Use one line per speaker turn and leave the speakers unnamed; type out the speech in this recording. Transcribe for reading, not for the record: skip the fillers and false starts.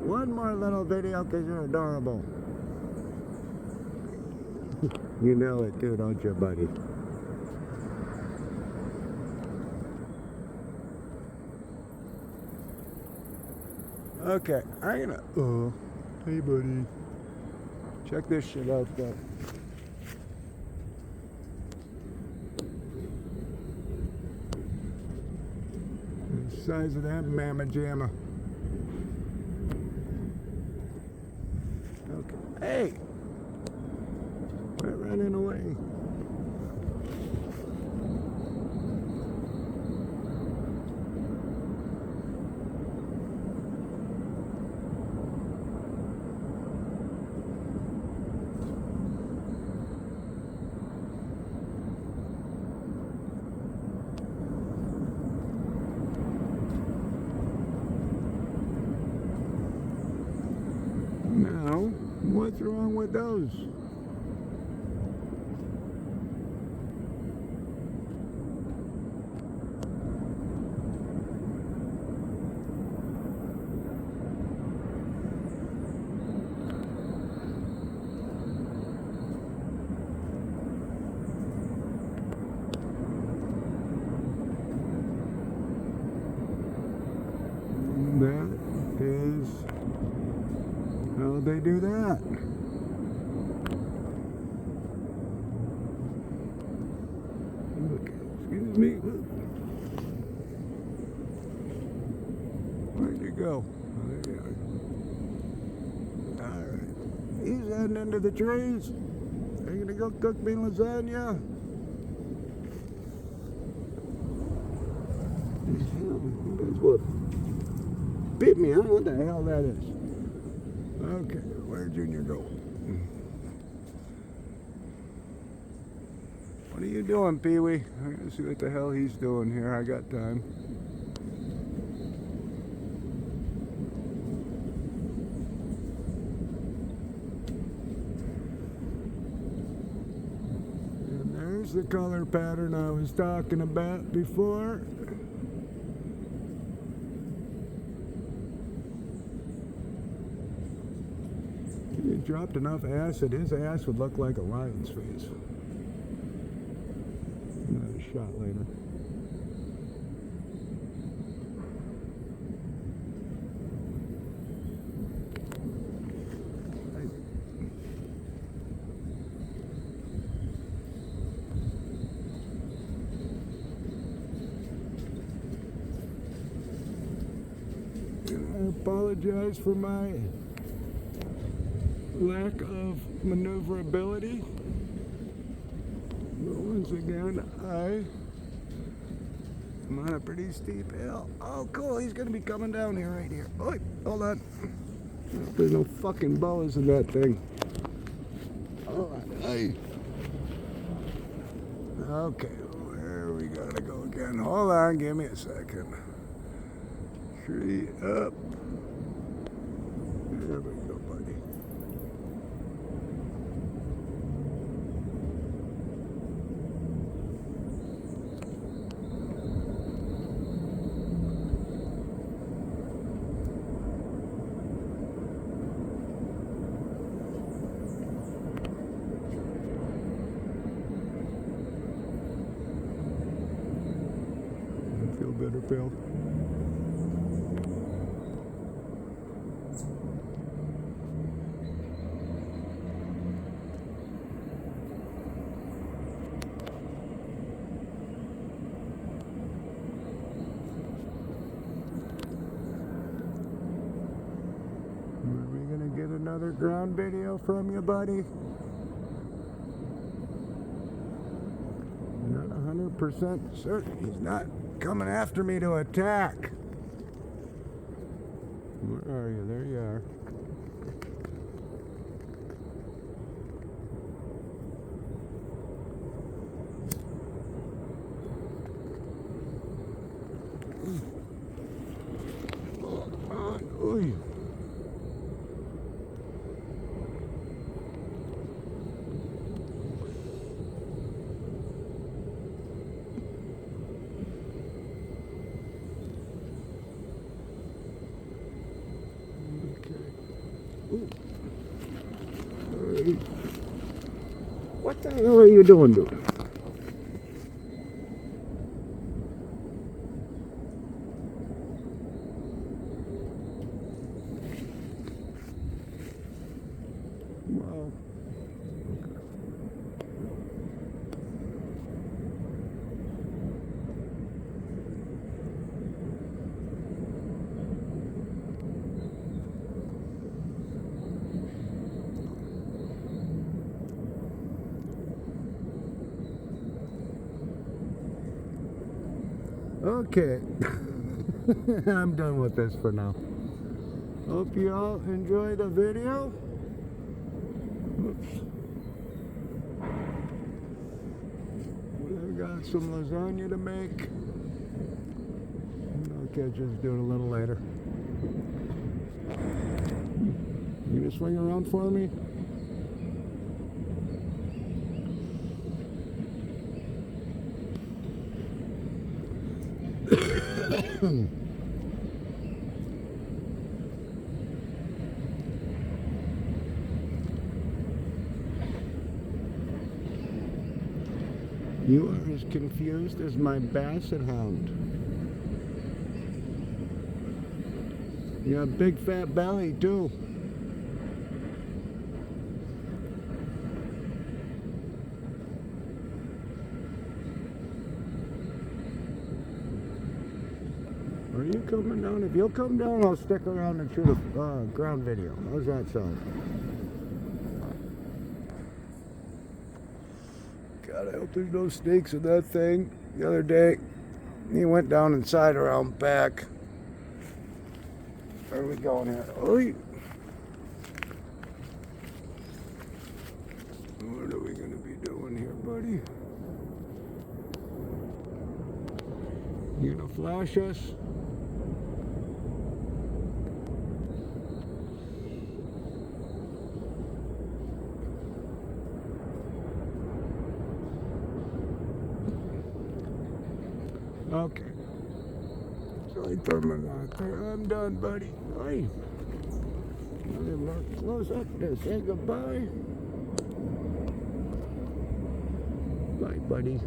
one more little video because you're adorable. You know it too, don't you, buddy? Okay, I'm gonna. Oh, hey, buddy. Check this shit out, though. The size of that mamma jamma. Okay. Hey! Quit running away. Now, what's wrong with those? That is how they do that. Look, excuse me. Where'd you go? Oh, there you are. Alright. He's heading into the trees. Are you gonna go cook me lasagna? That's what bit me. I don't know what the hell that is. Okay, where'd Junior go? What are you doing, Pee-wee? I'm gonna see what the hell he's doing here. I got time. And there's the color pattern I was talking about before. He dropped enough acid, his ass would look like a lion's face. Another shot later. I apologize for my lack of maneuverability. But once again, I am on a pretty steep hill. Oh, cool. He's going to be coming down here right here. Oh, hold on. There's no fucking boas in that thing. Hold on. Hey. Okay, where we gotta go again? Hold on. Give me a second. Tree up. There we go, buddy. Feel better, Phil? Are we gonna get another ground video from you, buddy? Not 100% certain he's not coming after me to attack. Where are you? There you are. Oy. Okay. Ooh. Hey. What the hell are you doing, dude? Wow. Okay. I'm done with this for now. Hope you all enjoyed the video. Oops. I've got some lasagna to make. Okay, just do it a little later. You gonna swing around for me? You are as confused as my basset hound. You have a big fat belly too. Are you coming down? If you'll come down, I'll stick around and shoot a ground video. How's that sound? God, I hope there's no snakes in that thing. The other day, he went down inside around back. Where are we going here? Oy. What are we going to be doing here, buddy? You going to flash us? Okay. So I throw my out there. I'm done, buddy. Hey. Look close up to say goodbye. Bye, buddy.